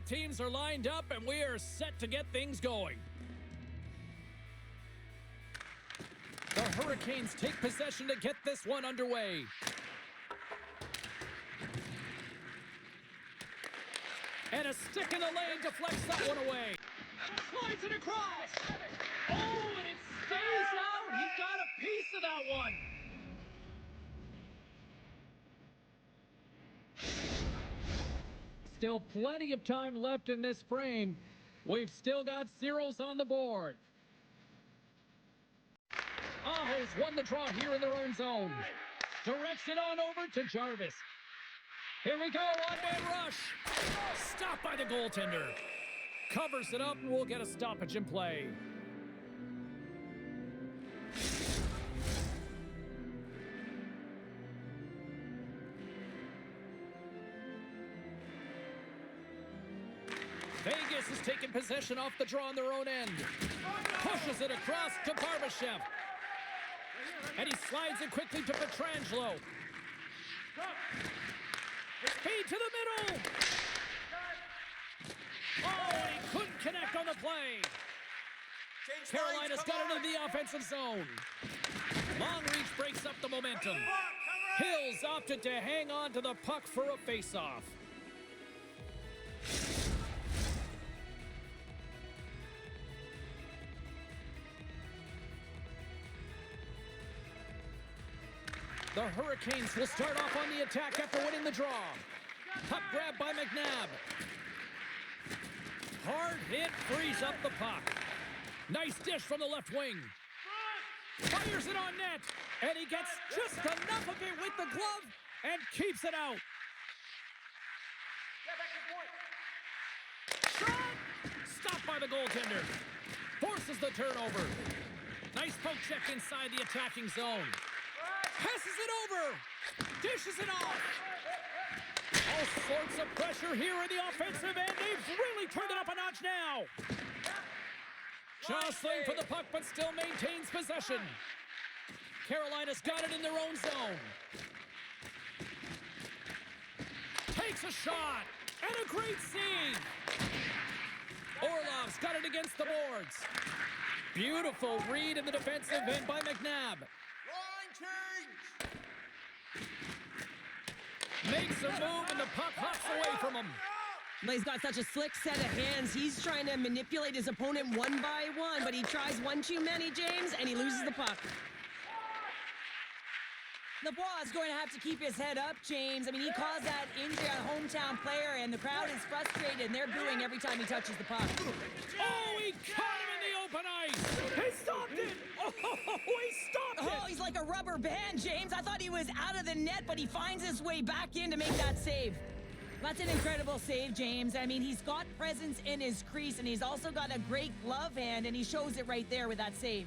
Both teams are lined up, and we are set to get things going. The Hurricanes take possession to get this one underway. And a stick in the lane deflects that one away. Slides it across. Oh, and it stays out. He got a piece of that one. Still plenty of time left in this frame. We've still got zeros on the board. Aho's won the draw here in their own zone. Directs it on over to Jarvis. Here we go, one-man rush. Stopped by the goaltender. Covers it up, and we'll get a stoppage in play. Vegas has taken possession off the draw on their own end. Pushes it across to Barbashev. And he slides it quickly to Pietrangelo. Speed to the middle. Oh, he couldn't connect on the play. Carolina's got it in the offensive zone. Long reach breaks up the momentum. Hills opted to hang on to the puck for a face-off. The Hurricanes will start off on the attack after winning the draw. Puck grab by McNabb. Hard hit frees up the puck. Nice dish from the left wing. Fires it on net. And he gets just enough of it with the glove and keeps it out. Shot! Stopped by the goaltender. Forces the turnover. Nice poke check inside the attacking zone. Passes it over. Dishes it off. All sorts of pressure here in the offensive end. They've really turned it up a notch now. Jostling for the puck, but still maintains possession. Carolina's got it in their own zone. Takes a shot. And a great save. Orlov's got it against the boards. Beautiful read in the defensive end by McNabb. Makes a move and the puck hops away from him. He's got such a slick set of hands. He's trying to manipulate his opponent one by one, but he tries one too many, James, and he loses the puck. LeBois is going to have to keep his head up, James. I mean, he caused that injury on a hometown player, and the crowd is frustrated, and they're booing every time he touches the puck. Oh, he caught him in the open ice. He stopped it. Oh, he stopped it. Oh, he's like a rubber band, James. I thought he was out of the net, but he finds his way back in to make that save. That's an incredible save, James. I mean, he's got presence in his crease, and he's also got a great glove hand, and he shows it right there with that save.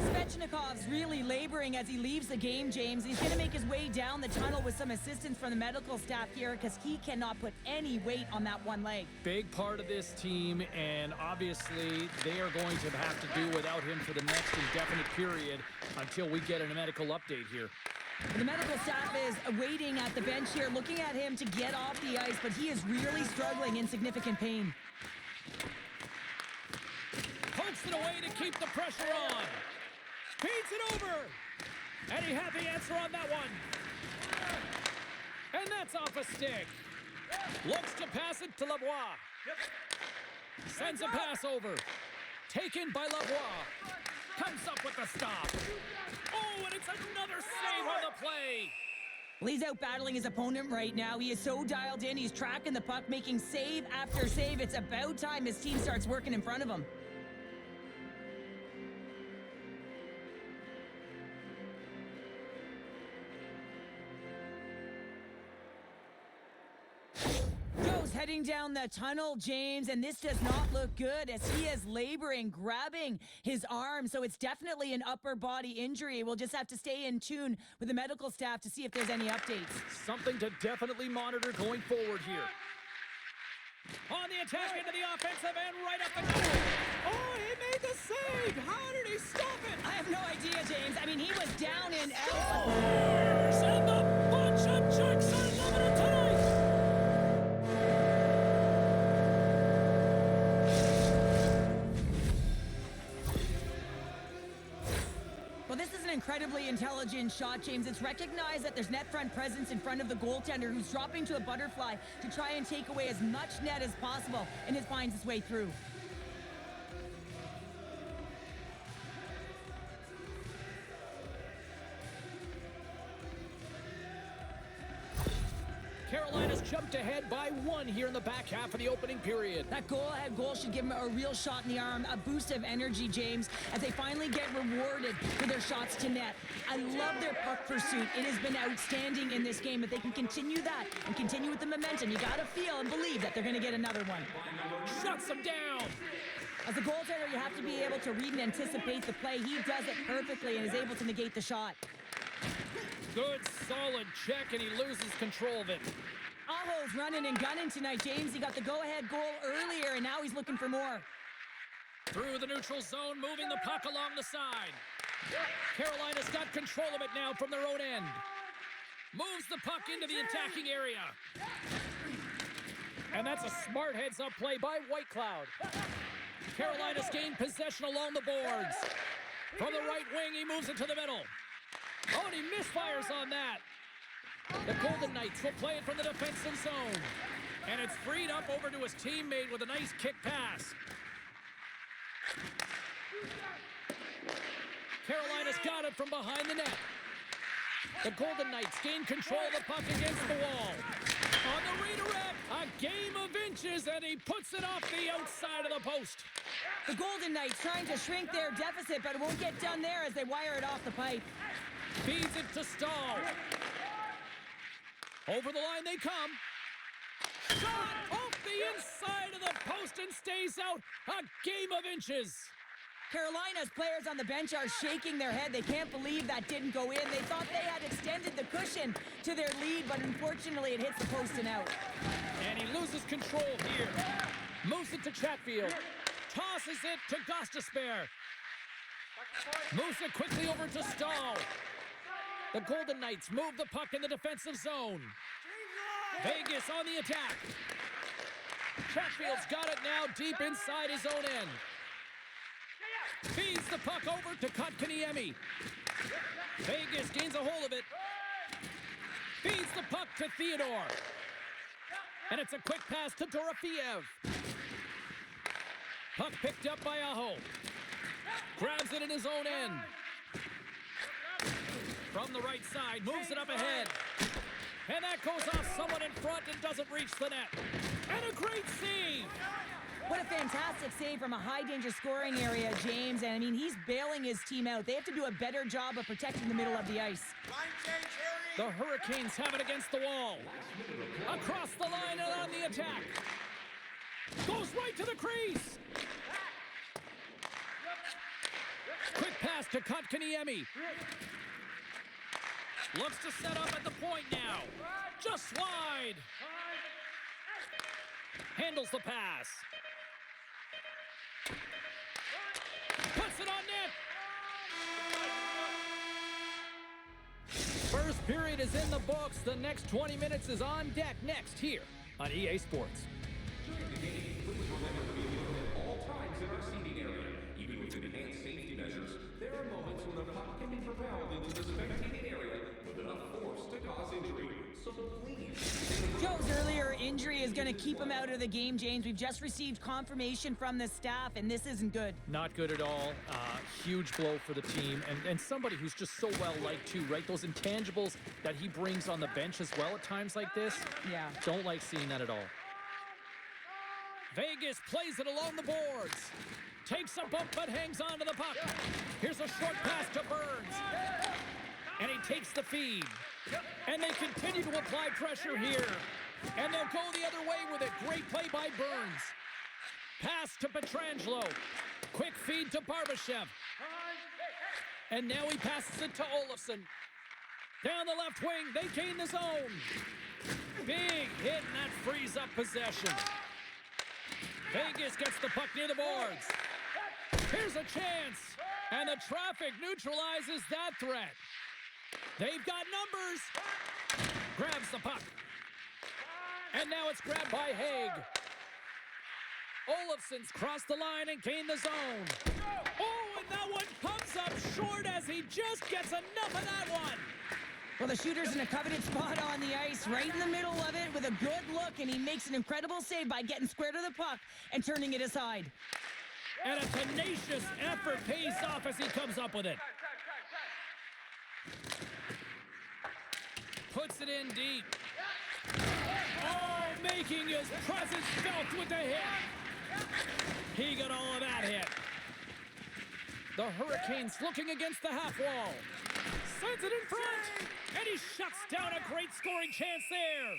Svechnikov's really laboring as he leaves the game, James. He's going to make his way down the tunnel with some assistance from the medical staff here because he cannot put any weight on that one leg. Big part of this team, and obviously they are going to have to do without him for the next indefinite period until we get a medical update here. The medical staff is waiting at the bench here, looking at him to get off the ice, but he is really struggling in significant pain. Pokes it away to keep the pressure on. Speeds it over. And he had the answer on that one. And that's off a stick. Looks to pass it to Lavoie. Sends a pass over. Taken by Lavoie. Comes up with the stop. Oh, and it's another save on the play. Well, he's out battling his opponent right now. He is so dialed in. He's tracking the puck, making save after save. It's about time his team starts working in front of him. Heading down the tunnel, James, and this does not look good as he is laboring, grabbing his arm, so it's definitely an upper body injury. We'll just have to stay in tune with the medical staff to see if there's any updates. Something to definitely monitor going forward here. On the attack into the offensive end, right up the goal. Oh, he made the save! How did he stop it? I have no idea, James. I mean, he was down and out. Scores! And the bunch of checks are loving it tonight! Well, this is an incredibly intelligent shot, James. It's recognized that there's net front presence in front of the goaltender, who's dropping to a butterfly to try and take away as much net as possible, and it finds its way through. Carolina's jumped ahead by 1 here in the back half of the opening period. That goal-ahead goal should give them a real shot in the arm, a boost of energy, James, as they finally get rewarded for their shots to net. I love their puck pursuit. It has been outstanding in this game. If they can continue that and continue with the momentum, you got to feel and believe that they're going to get another one. Shuts them down. As a goaltender, you have to be able to read and anticipate the play. He does it perfectly and is able to negate the shot. Good, solid check, and he loses control of it. Aho's running and gunning tonight, James. He got the go-ahead goal earlier, and now he's looking for more. Through the neutral zone, moving the puck along the side. Carolina's got control of it now from their own end. Moves the puck into the attacking area. And that's a smart heads-up play by White Cloud. Carolina's gained possession along the boards. From the right wing, he moves it to the middle. Oh, and he misfires on that. The Golden Knights will play it from the defensive zone. And it's freed up over to his teammate with a nice kick pass. Carolina's got it from behind the net. The Golden Knights gain control of the puck against the wall. On the redirect, a game of inches, and he puts it off the outside of the post. The Golden Knights trying to shrink their deficit, but it won't get done there as they wire it off the pipe. Feeds it to Stahl. Over the line they come. Shot off the inside of the post and stays out. A game of inches. Carolina's players on the bench are shaking their head. They can't believe that didn't go in. They thought they had extended the cushion to their lead, but unfortunately it hits the post and out. And he loses control here. Moves it to Chatfield. Tosses it to Gostisbehere. Moves it quickly over to Stahl. The Golden Knights move the puck in the defensive zone. Vegas on the attack. Chatfield's got it now deep inside his own end. Feeds the puck over to Kotkaniemi. Vegas gains a hold of it. Feeds the puck to Theodore. And it's a quick pass to Dorofeev. Puck picked up by Aho. Grabs it in his own end. From the right side, moves it up ahead. And that goes off someone in front and doesn't reach the net. And a great save! What a fantastic save from a high-danger scoring area, James. And, I mean, he's bailing his team out. They have to do a better job of protecting the middle of the ice. The Hurricanes have it against the wall. Across the line and on the attack. Goes right to the crease. Quick pass to Kotkaniemi. Looks to set up at the point now. Just wide. Handles the pass. Puts it on net. First period is in the books. The next 20 minutes is on deck next here on EA Sports. During the game, please remember to be alert at all times in our seating area. Even with enhanced safety measures, there are moments when the puck can be propelled into the spectating area with enough force to cause injury. So please... Joe's earlier injury is going to keep him out of the game, James. We've just received confirmation from the staff, and this isn't good. Not good at all. Huge blow for the team, and somebody who's just so well-liked too, right? Those intangibles that he brings on the bench as well at times like this. Yeah. Don't like seeing that at all. Vegas plays it along the boards. Takes a bump but hangs on to the puck. Here's a short pass to Burns. And he takes the feed. And they continue to apply pressure here. And they'll go the other way with it. Great play by Burns. Pass to Pietrangelo. Quick feed to Barbashev. And now he passes it to Olofsson. Down the left wing, they gain the zone. Big hit, and that frees up possession. Vegas gets the puck near the boards. Here's a chance. And the traffic neutralizes that threat. They've got numbers. Grabs the puck. And now it's grabbed by Haig. Olofsson's crossed the line and gained the zone. Oh, and that one comes up short as he just gets enough of that one. Well, the shooter's in a coveted spot on the ice, right in the middle of it with a good look, and he makes an incredible save by getting square to the puck and turning it aside. And a tenacious effort pays off as he comes up with it. Puts it in deep. Oh, making his presence felt with the hit. He got all of that hit. The Hurricanes looking against the half wall. Sends it in front. And he shuts down a great scoring chance there.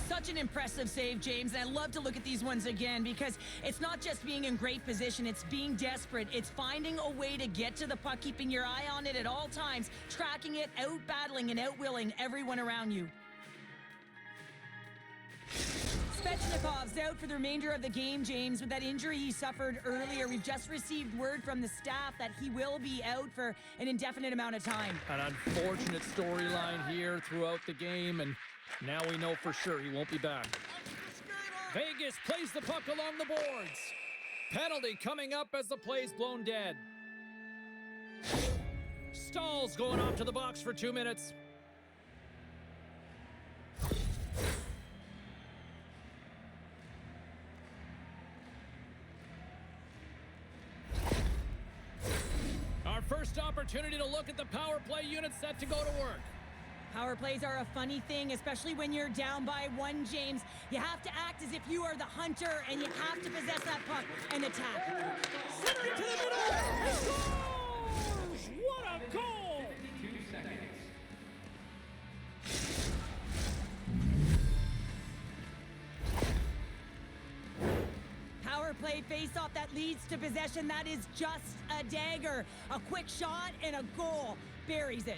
Such an impressive save, James, and I love to look at these ones again because it's not just being in great position, it's being desperate. It's finding a way to get to the puck, keeping your eye on it at all times, tracking it, out-battling and out-willing everyone around you. Svechnikov's out for the remainder of the game, James. With that injury he suffered earlier, we've just received word from the staff that he will be out for an indefinite amount of time. An unfortunate storyline here throughout the game, and now we know for sure he won't be back. Vegas plays the puck along the boards. Penalty coming up as the play's blown dead. Stahl's going off to the box for 2 minutes. Our first opportunity to look at the power play unit set to go to work. Power plays are a funny thing, especially when you're down by one, James. You have to act as if you are the hunter, and you have to possess that puck and attack. Center into the middle! He scores! What a goal! 52 seconds. Power play face-off that leads to possession. That is just a dagger. A quick shot and a goal. Buries it.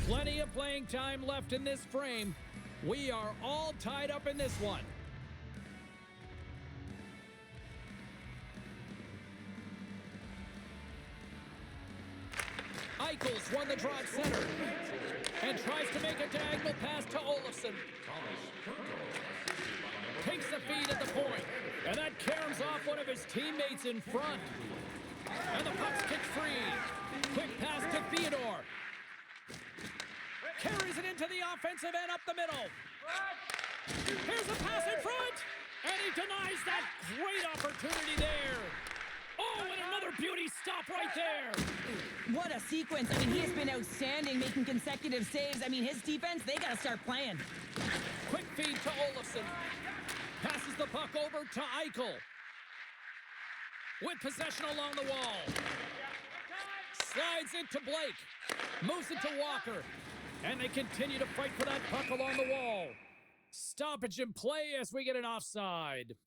Plenty of playing time left in this frame. We are all tied up in this one. Eichel's won the draw at center and tries to make a diagonal pass to Olofsson. Takes the feed at the point, and that caroms off one of his teammates in front. And the puck's kicked free. Quick pass to Theodore. Carries it into the offensive end up the middle. Here's a pass in front, and he denies that great opportunity there. Oh, and another beauty stop right there. What a sequence. I mean, he has been outstanding, making consecutive saves. I mean, his defense, they got to start playing. Quick feed to Olofsson. Passes the puck over to Eichel. With possession along the wall. Slides it to Blake. Moves it to Walker. And they continue to fight for that puck along the wall. Stoppage in play as we get an offside.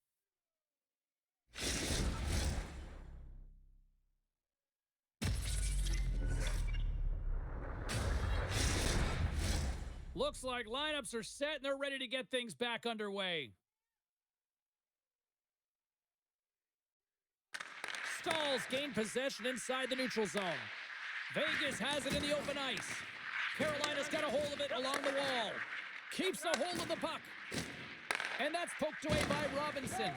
Looks like lineups are set and they're ready to get things back underway. Stahls gain possession inside the neutral zone. Vegas has it in the open ice. Carolina's got a hold of it along the wall. Keeps a hold of the puck. And that's poked away by Robinson.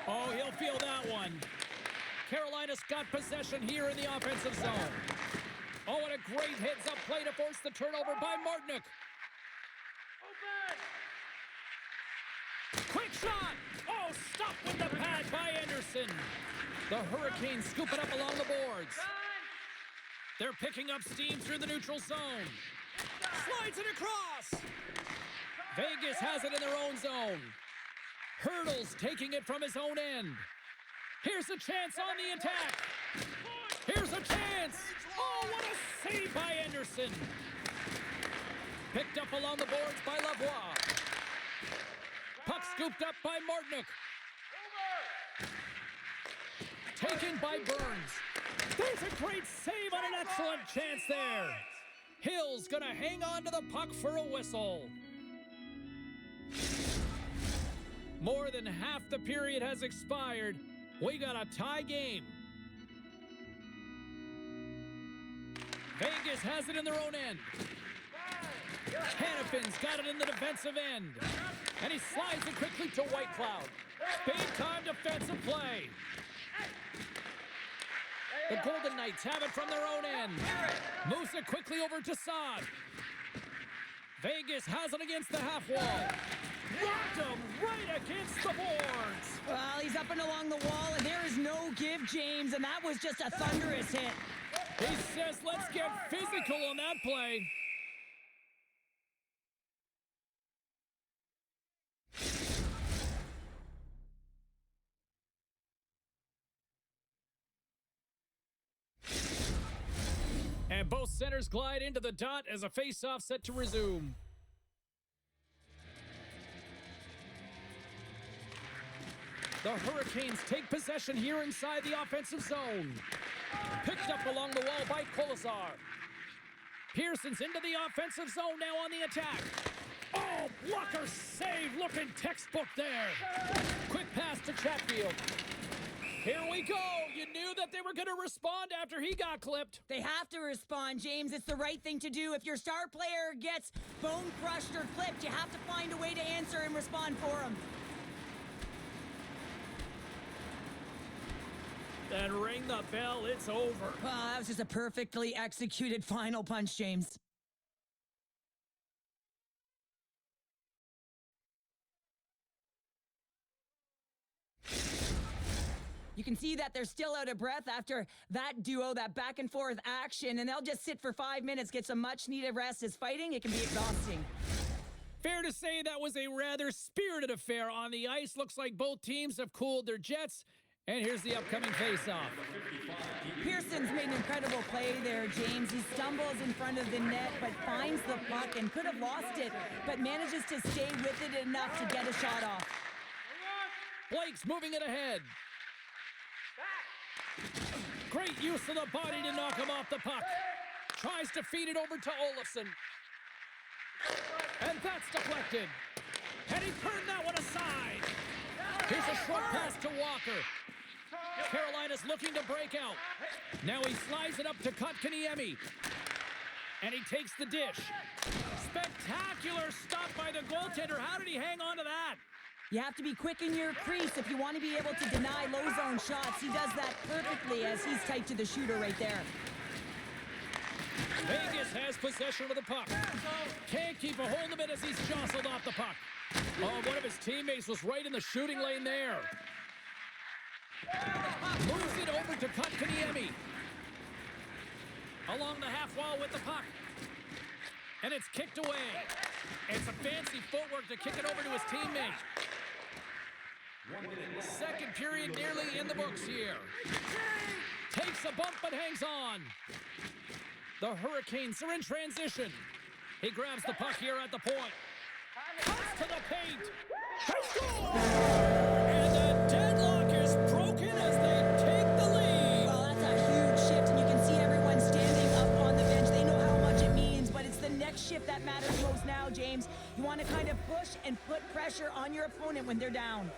Oh, he'll feel that one. Carolina's got possession here in the offensive zone. Oh, and a great heads-up play to force the turnover by Martinook. Quick shot! Oh, stop with the pad by Anderson. The Hurricanes scoop it up along the boards. They're picking up steam through the neutral zone. Slides it across. Vegas has it in their own zone. Hurdles taking it from his own end. Here's a chance on the attack. Here's a chance. Oh, what a save by Anderson. Picked up along the boards by Lavoie. Puck scooped up by Martinook. Taken by Burns. There's a great save on an excellent chance there. Hill's gonna hang on to the puck for a whistle. More than half the period has expired. We got a tie game. Vegas has it in their own end. Hannafin's got it in the defensive end. And he slides it quickly to White Cloud. Big time defensive play. The Golden Knights have it from their own end. Moves it quickly over to Saad. Vegas has it against the half wall. Rocked him right against the boards. Well, he's up and along the wall, and there is no give, James, and that was just a thunderous hit. He says, let's get physical on that play. And both centers glide into the dot as a face-off set to resume. The Hurricanes take possession here inside the offensive zone. Picked up along the wall by Kolesar. Pearson's into the offensive zone now on the attack. Oh, blocker save, looking textbook there. Quick pass to Chatfield. Here we go. You knew that they were going to respond after he got clipped. They have to respond, James. It's the right thing to do. If your star player gets bone crushed or clipped, you have to find a way to answer and respond for him. Then ring the bell, it's over. That was just a perfectly executed final punch, James. You can see that they're still out of breath after that duo, that back and forth action, and they'll just sit for 5 minutes, get some much needed rest. As fighting, it can be exhausting. Fair to say that was a rather spirited affair on the ice. Looks like both teams have cooled their jets. And here's the upcoming face-off. Pearson's made an incredible play there, James. He stumbles in front of the net, but finds the puck and could have lost it, but manages to stay with it enough to get a shot off. Blake's moving it ahead. Great use of the body to knock him off the puck. Tries to feed it over to Olofsson. And that's deflected. And he turned that one aside. Here's a short pass to Walker. Carolina's looking to break out. Now he slides it up to Kotkaniemi. And he takes the dish. Spectacular stop by the goaltender. How did he hang on to that? You have to be quick in your crease if you want to be able to deny low zone shots. He does that perfectly as he's tight to the shooter right there. Vegas has possession of the puck. Can't keep a hold of it as he's jostled off the puck. Oh, one of his teammates was right in the shooting lane there. Moves it over to Kotkaniemi. Along the half wall with the puck. And it's kicked away. It's a fancy footwork to kick it over to his teammate. Second period nearly in the books here. Takes a bump but hangs on. The Hurricanes are in transition. He grabs the puck here at the point. Cuts to the paint. He scores! And the deadlock is broken as they take the lead. Well, that's a huge shift, and you can see everyone standing up on the bench. They know how much it means, but it's the next shift that matters most now, James. You want to kind of push and put pressure on your opponent when they're down.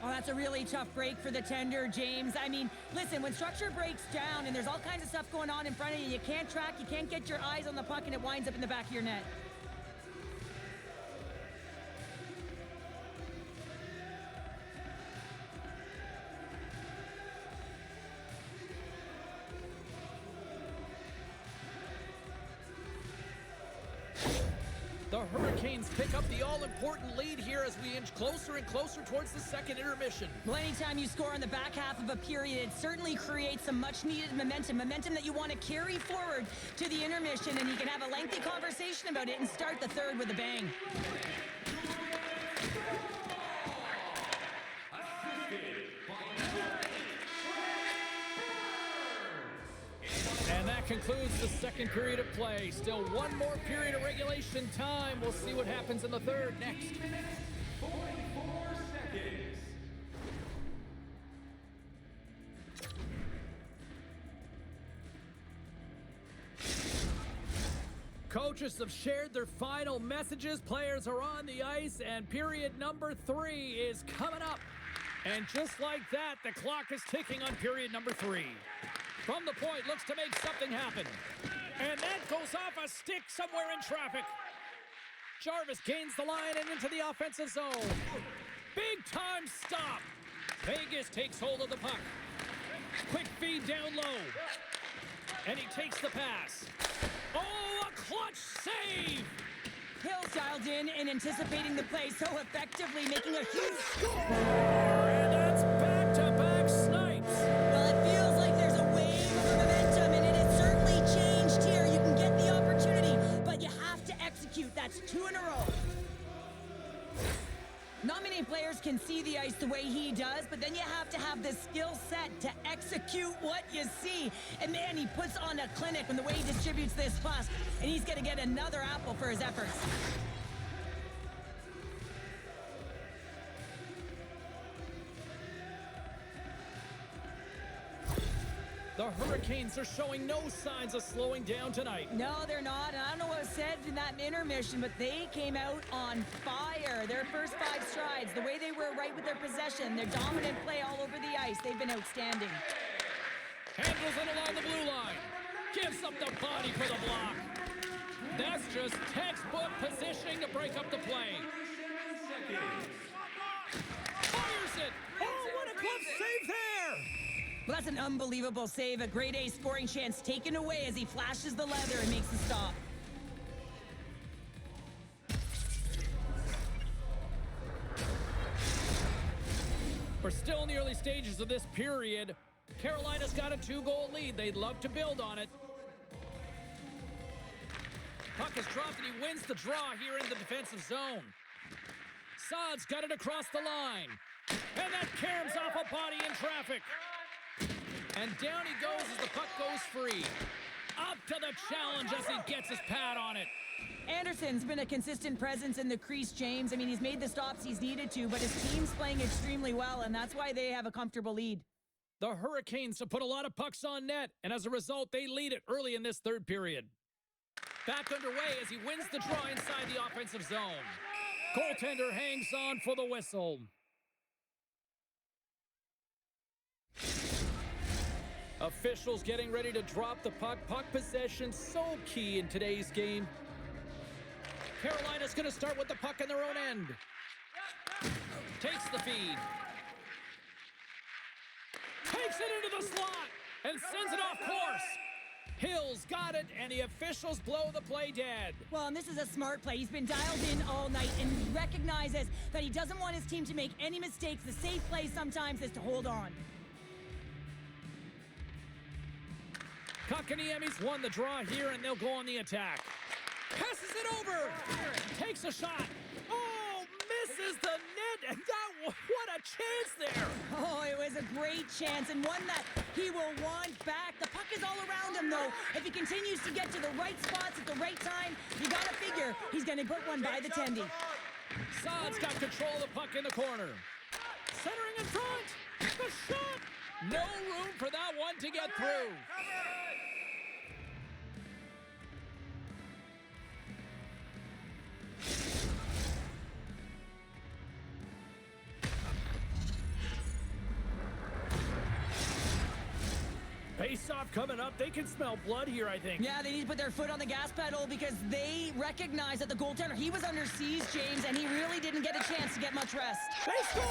Oh, that's a really tough break for the tender, James. I mean, listen, when structure breaks down and there's all kinds of stuff going on in front of you, you can't track, you can't get your eyes on the puck, and it winds up in the back of your net. The Hurricanes pick up the all-important lead here as we inch closer and closer towards the second intermission. Well, anytime you score in the back half of a period, it certainly creates some much-needed momentum that you want to carry forward to the intermission, and you can have a lengthy conversation about it and start the third with a bang. And that concludes the second period of play. Still one more period of regulation time. We'll see what happens in the third next. 44 seconds. coaches have shared their final messages. Players are on the ice, and period number 3 is coming up. And just like that, the clock is ticking on period number 3. From the point, looks to make something happen. And that goes off a stick somewhere in traffic. Jarvis gains the line and into the offensive zone. Big time stop. Vegas takes hold of the puck. Quick feed down low. And he takes the pass. Oh, a clutch save! Hill's dialed in and anticipating the play so effectively, making a huge score. And that's back-to-back snipes. Well, it feels like there's a wave of momentum, and it has certainly changed here. You can get the opportunity, but you have to execute. That's 2 in a row. Not many players can see the ice the way he does, but then you have to have the skill set to execute what you see. And man, he puts on a clinic when the way he distributes this puck, and he's going to get another apple for his efforts. The Hurricanes are showing no signs of slowing down tonight. No, they're not. And I don't know what was said in that intermission, but they came out on fire. Their first 5 strides, the way they were right with their possession, their dominant play all over the ice, they've been outstanding. Handles it along the blue line. Gives up the body for the block. That's just textbook positioning to break up the play. Fires it. Oh, what a glove save there! Well, that's an unbelievable save. A grade A scoring chance taken away as he flashes the leather and makes the stop. We're still in the early stages of this period. Carolina's got a 2-goal lead. They'd love to build on it. Puck is dropped and he wins the draw here in the defensive zone. Saad's got it across the line. And that caroms off a body in traffic. And down he goes as the puck goes free. Up to the challenge as he gets his pad on it. Anderson's been a consistent presence in the crease, James. I mean, he's made the stops he's needed to, but his team's playing extremely well, and that's why they have a comfortable lead. The Hurricanes have put a lot of pucks on net, and as a result, they lead it early in this third period. Back underway as he wins the draw inside the offensive zone. Goaltender hangs on for the whistle. Officials getting ready to drop the puck. Puck possession so key in today's game. Carolina's going to start with the puck in their own end. Takes the feed. Takes it into the slot and sends it off course. Hill's got it, and the officials blow the play dead. Well, and this is a smart play. He's been dialed in all night and recognizes that he doesn't want his team to make any mistakes. The safe play sometimes is to hold on. Kotkaniemi's won the draw here, and they'll go on the attack. Passes it over. Takes a shot. Oh, misses the net. And what a chance there. Oh, it was a great chance, and one that he will want back. The puck is all around him, though. If he continues to get to the right spots at the right time, you got to figure he's going to put one by the tendy. Saad's got control of the puck in the corner. Centering in front. The shot. No room for that one to get through. Face-off coming up. They can smell blood here, I think. Yeah, they need to put their foot on the gas pedal because they recognize that the goaltender, he was under siege, James, and he really didn't get a chance to get much rest. They score!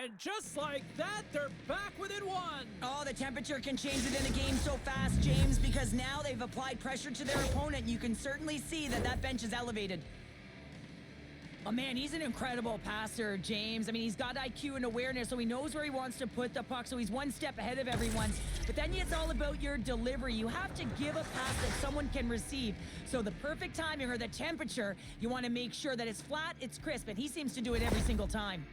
And just like that, they're back within 1. Oh, the temperature can change within a game so fast, James, because now they've applied pressure to their opponent. You can certainly see that that bench is elevated. Oh, man, he's an incredible passer, James. I mean, he's got IQ and awareness, so he knows where he wants to put the puck, so he's one step ahead of everyone. But then it's all about your delivery. You have to give a pass that someone can receive. So the perfect timing or the temperature, you want to make sure that it's flat, it's crisp, and he seems to do it every single time.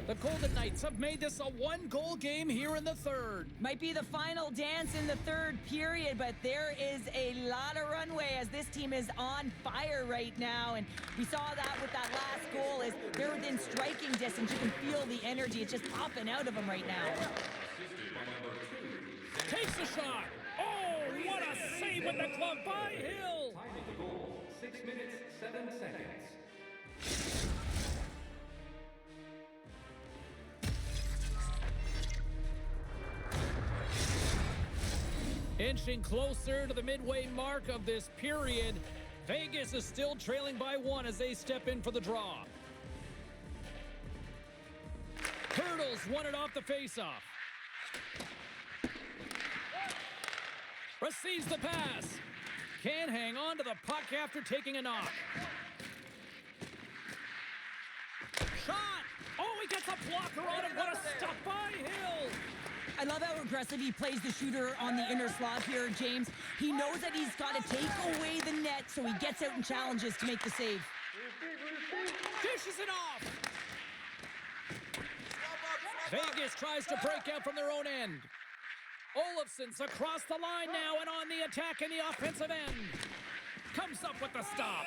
The Golden Knights have made this a 1-goal game here in the third. Might be the final dance in the third period, but there is a lot of runway as this team is on fire right now. And we saw that with that last goal is they're within striking distance. You can feel the energy. It's just popping out of them right now. Takes a shot. Oh, what a save with the glove by Hill. 6 minutes, 7 seconds. Inching closer to the midway mark of this period, Vegas is still trailing by 1 as they step in for the draw. Turtles won it off the faceoff. Receives the pass. Can't hang on to the puck after taking a knock. Shot! Oh, he gets a blocker on it. What a stop by Hill! I love how aggressive he plays the shooter on the inner slot here, James. He knows that he's got to take away the net, so he gets out and challenges to make the save. Dishes it off! Vegas tries to break out from their own end. Olofsson's across the line now and on the attack in the offensive end. Comes up with the stop.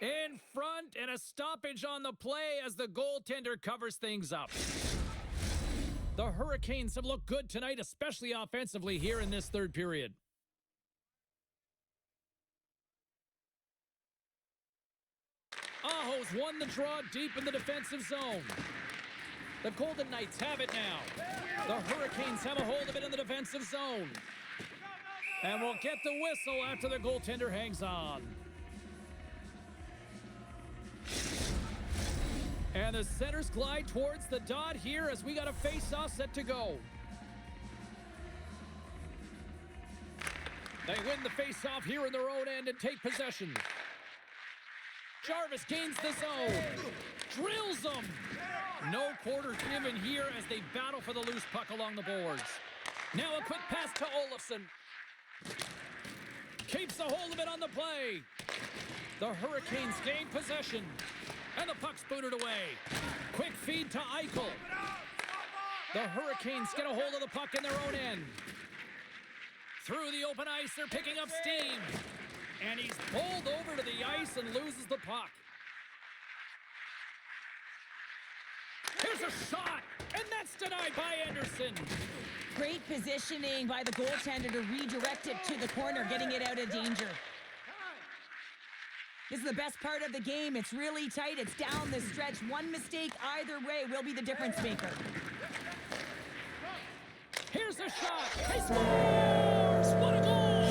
In front and a stoppage on the play as the goaltender covers things up. The Hurricanes have looked good tonight, especially offensively here in this third period. Aho's won the draw deep in the defensive zone. The Golden Knights have it now. The Hurricanes have a hold of it in the defensive zone. And we'll get the whistle after the goaltender hangs on. And the centers glide towards the dot here as we got a face-off set to go. They win the face-off here in their own end and take possession. Jarvis gains the zone. Drills them. No quarters given here as they battle for the loose puck along the boards. Now a quick pass to Olofsson. Keeps a hold of it on the play. The Hurricanes gain possession. And the puck's booted away. Quick feed to Eichel. The Hurricanes get a hold of the puck in their own end. Through the open ice, they're picking up steam. And he's pulled over to the ice and loses the puck. Here's a shot, and that's denied by Anderson. Great positioning by the goaltender to redirect it to the corner, getting it out of danger. This is the best part of the game. It's really tight. It's down the stretch. One mistake either way will be the difference maker. Here's a shot. He scores! What a goal!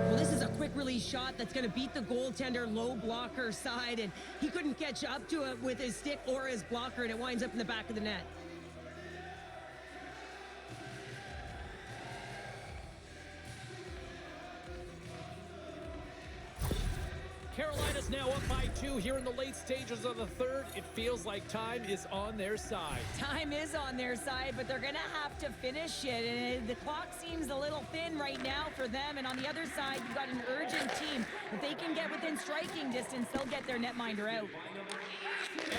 Well, this is a quick release shot that's going to beat the goaltender low blocker side, and he couldn't catch up to it with his stick or his blocker, and it winds up in the back of the net. Carolina's now up by 2 here in the late stages of the third. It feels like time is on their side. Time is on their side, but they're going to have to finish it. And the clock seems a little thin right now for them. And on the other side, you've got an urgent team. If they can get within striking distance, they'll get their netminder out.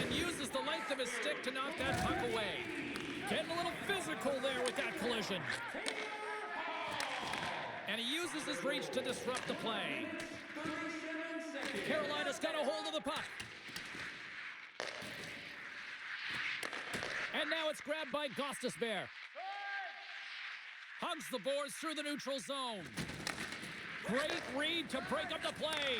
And uses the length of his stick to knock that puck away. Getting a little physical there with that collision. And he uses his reach to disrupt the play. Carolina's got a hold of the puck. And now it's grabbed by Gostisbehere. Hugs the boards through the neutral zone. Great read to break up the play.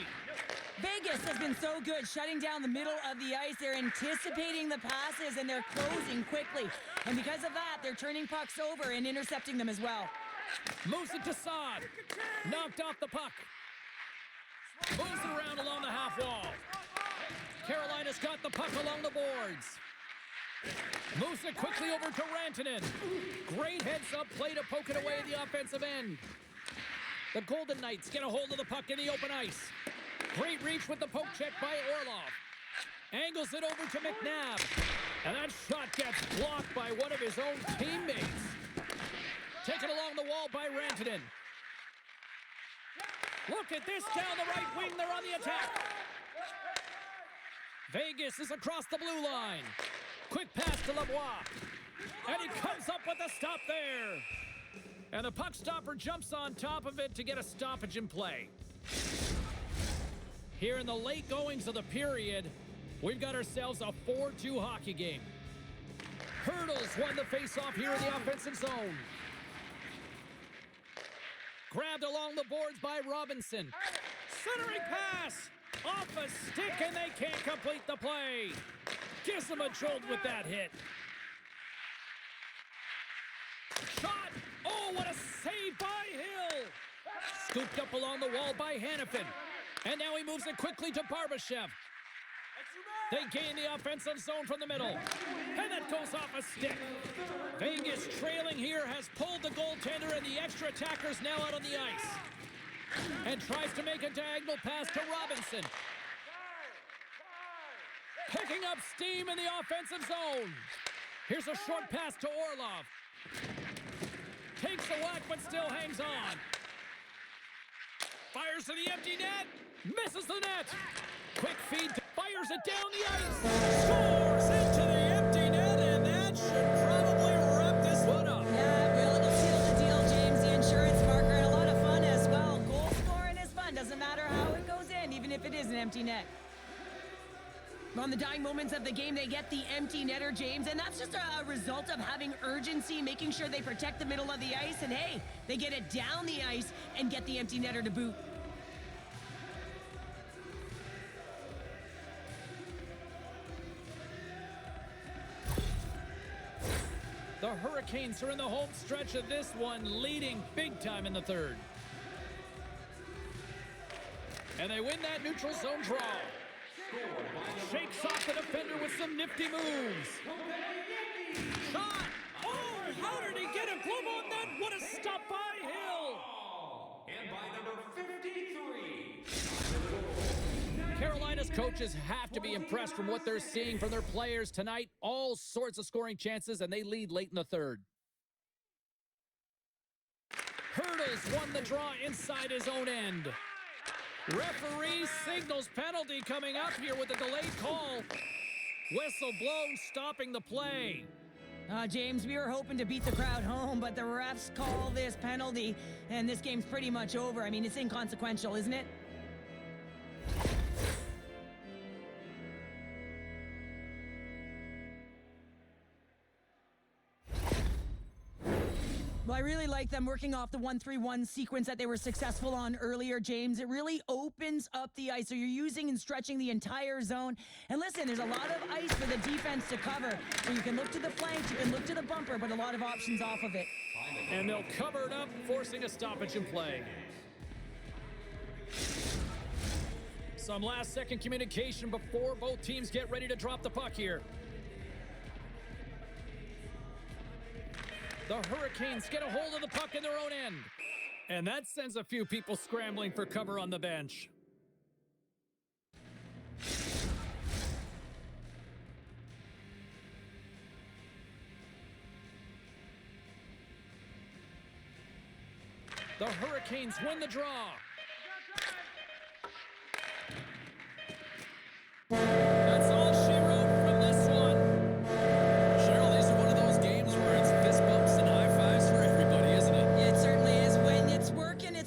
Vegas has been so good shutting down the middle of the ice. They're anticipating the passes and they're closing quickly. And because of that, they're turning pucks over and intercepting them as well. Moves it to Saad. Knocked off the puck. Moves it around along the half wall. Carolina's got the puck along the boards. Moves it quickly over to Rantanen. Great heads-up play to poke it away at the offensive end. The Golden Knights get a hold of the puck in the open ice. Great reach with the poke check by Orlov. Angles it over to McNabb. And that shot gets blocked by one of his own teammates. Taken along the wall by Rantanen. Look at this down the right wing. They're on the attack. Vegas is across the blue line. Quick pass to Lebois. And he comes up with a stop there. And the puck stopper jumps on top of it to get a stoppage in play. Here in the late goings of the period, we've got ourselves a 4-2 hockey game. Hurdles won the faceoff here in the offensive zone. Grabbed along the boards by Robinson. Centering pass! Off a stick, and they can't complete the play. Gives them a jolt with that hit. Shot! Oh, what a save by Hill! Scooped up along the wall by Hannafin. And now he moves it quickly to Barbashev. They gain the offensive zone from the middle. And that goes off a stick. Vegas trailing here has pulled the goaltender, and the extra attacker's now out on the ice. And tries to make a diagonal pass to Robinson. Picking up steam in the offensive zone. Here's a short pass to Orlov. Takes the whack, but still hangs on. Fires to the empty net. Misses the net. Quick feed. Fires it down the ice. Scores into the empty net, and that should probably wrap this one up. Yeah, it will. It'll seal the deal, James. The insurance marker, and a lot of fun as well. Goal scoring is fun. Doesn't matter how it goes in, even if it is an empty net. On the dying moments of the game, they get the empty netter, James, and that's just a result of having urgency, making sure they protect the middle of the ice, and hey, they get it down the ice and get the empty netter to boot. The Hurricanes are in the home stretch of this one, leading big time in the third. And they win that neutral zone draw. Shakes off the defender with some nifty moves. Shot! Oh, how did he get a glove on that? What a stop by Hill! And by number 53. Carolina's coaches have to be impressed from what they're seeing from their players tonight. All sorts of scoring chances, and they lead late in the third. Hurdles won the draw inside his own end. Referee signals penalty coming up here with a delayed call. Whistle blown, stopping the play. James, we were hoping to beat the crowd home, but the refs call this penalty, and this game's pretty much over. I mean, it's inconsequential, isn't it? Well, I really like them working off the 1-3-1 sequence that they were successful on earlier, James. It really opens up the ice, so you're using and stretching the entire zone. And listen, there's a lot of ice for the defense to cover. So you can look to the flanks, you can look to the bumper, but a lot of options off of it. And they'll cover it up, forcing a stoppage in play. Some last-second communication before both teams get ready to drop the puck here. The Hurricanes get a hold of the puck in their own end. And that sends a few people scrambling for cover on the bench. The Hurricanes win the draw. That's all she wrote from this one. Cheryl, these are one of those games where it's fist bumps and high fives for everybody, isn't it? It certainly is. When it's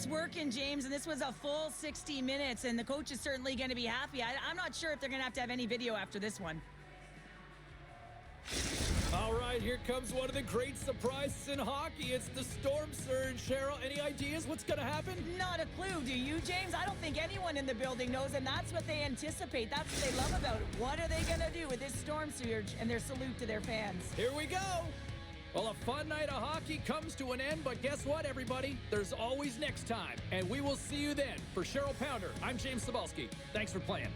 working, James, and this was a full 60 minutes, and the coach is certainly going to be happy. I'm not sure if they're going to have any video after this one. All right, here comes one of the great surprises in hockey. It's the storm surge. Cheryl, any ideas what's going to happen? Not a clue. Do you, James? I don't think anyone in the building knows, and that's what they anticipate. That's what they love about it. What are they going to do with this storm surge and their salute to their fans? Here we go. Well, a fun night of hockey comes to an end, but guess what, everybody? There's always next time, and we will see you then. For Cheryl Pounder, I'm James Cebulski. Thanks for playing.